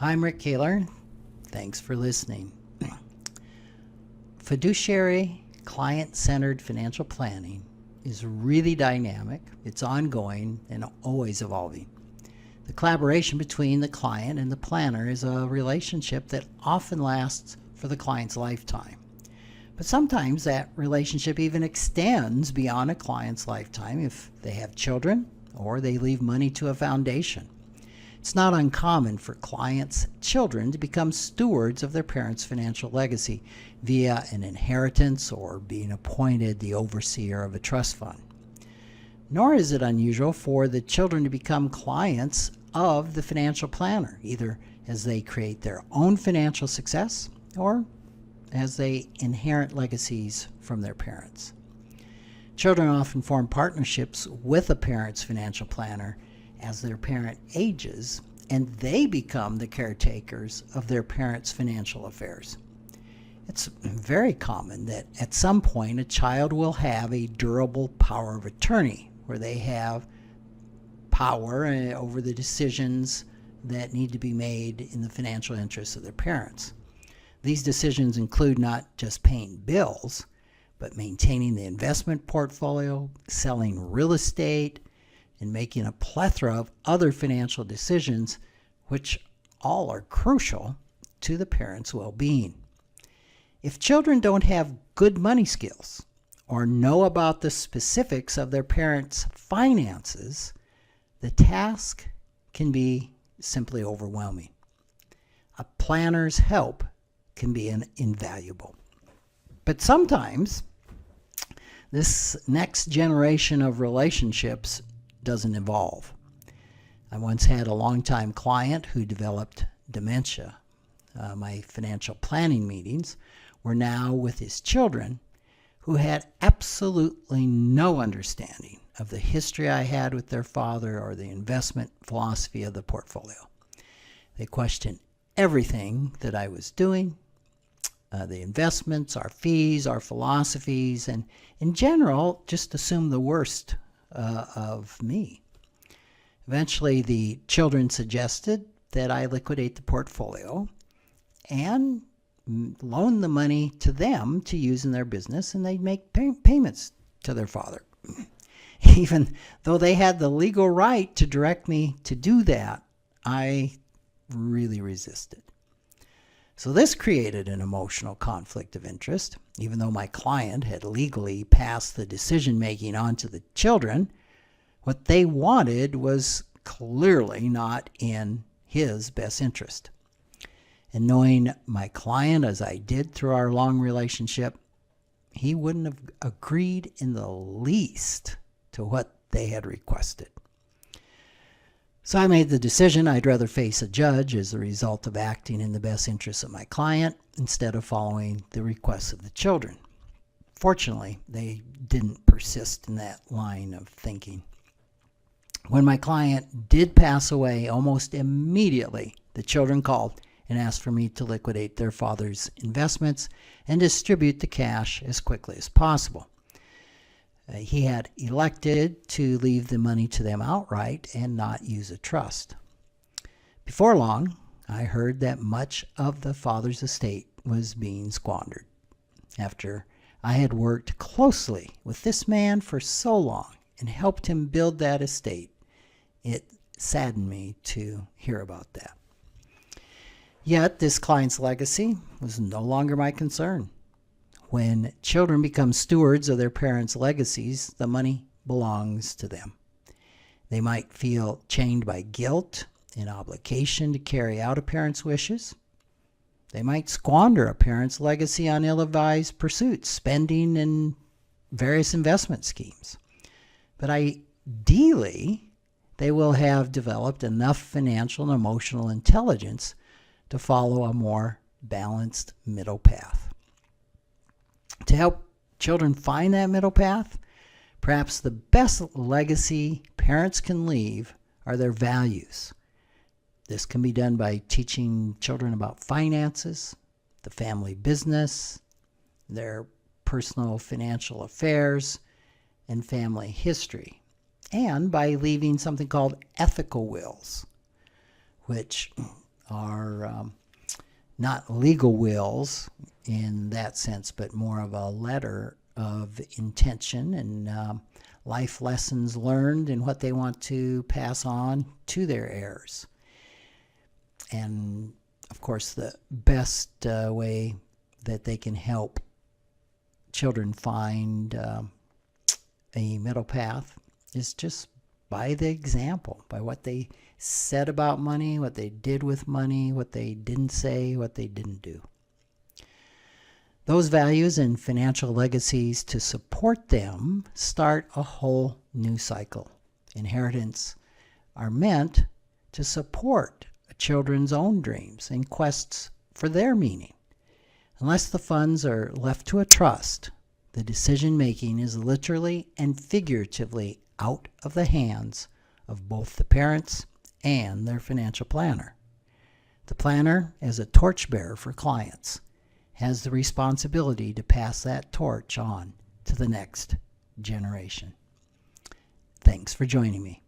I'm Rick Kaler. Thanks for listening. Fiduciary, client-centered financial planning is really dynamic, it's ongoing, and always evolving. The collaboration between the client and the planner is a relationship that often lasts for the client's lifetime. But sometimes that relationship even extends beyond a client's lifetime if they have children or they leave money to a foundation. It's not uncommon for clients' children to become stewards of their parents' financial legacy via an inheritance or being appointed the overseer of a trust fund. Nor is it unusual for the children to become clients of the financial planner, either as they create their own financial success or as they inherit legacies from their parents. Children often form partnerships with a parent's financial planner as their parent ages, and they become the caretakers of their parents' financial affairs. It's very common that at some point a child will have a durable power of attorney, where they have power over the decisions that need to be made in the financial interests of their parents. These decisions include not just paying bills, but maintaining the investment portfolio, selling real estate, and making a plethora of other financial decisions, which all are crucial to the parent's well-being. If children don't have good money skills or know about the specifics of their parents' finances, the task can be simply overwhelming. A planner's help can be invaluable. But sometimes this next generation of relationships doesn't evolve. I once had a longtime client who developed dementia. My financial planning meetings were now with his children, who had absolutely no understanding of the history I had with their father or the investment philosophy of the portfolio. They questioned everything that I was doing, the investments, our fees, our philosophies, and in general, just assumed the worst of me. Eventually, the children suggested that I liquidate the portfolio and loan the money to them to use in their business, and they'd make payments to their father. Even though they had the legal right to direct me to do that, I really resisted. So this created an emotional conflict of interest. Even though my client had legally passed the decision-making on to the children, what they wanted was clearly not in his best interest. And knowing my client as I did through our long relationship, he wouldn't have agreed in the least to what they had requested. So I made the decision I'd rather face a judge as a result of acting in the best interests of my client instead of following the requests of the children. Fortunately, they didn't persist in that line of thinking. When my client did pass away, almost immediately the children called and asked for me to liquidate their father's investments and distribute the cash as quickly as possible. He had elected to leave the money to them outright and not use a trust. Before long, I heard that much of the father's estate was being squandered. After I had worked closely with this man for so long and helped him build that estate, it saddened me to hear about that. Yet this client's legacy was no longer my concern. When children become stewards of their parents' legacies, the money belongs to them. They might feel chained by guilt and obligation to carry out a parent's wishes. They might squander a parent's legacy on ill-advised pursuits, spending, and various investment schemes. But ideally, they will have developed enough financial and emotional intelligence to follow a more balanced middle path. To help children find that middle path, perhaps the best legacy parents can leave are their values. This can be done by teaching children about finances, the family business, their personal financial affairs, and family history, and by leaving something called ethical wills, which are not legal wills in that sense, but more of a letter of intention and life lessons learned and what they want to pass on to their heirs. And of course, the best way that they can help children find a middle path is just by the example, by what they said about money, what they did with money, what they didn't say, what they didn't do. Those values and financial legacies to support them start a whole new cycle. Inheritance are meant to support children's own dreams and quests for their meaning. Unless the funds are left to a trust, the decision-making is literally and figuratively out of the hands of both the parents and their financial planner. The planner, as a torchbearer for clients, has the responsibility to pass that torch on to the next generation. Thanks for joining me.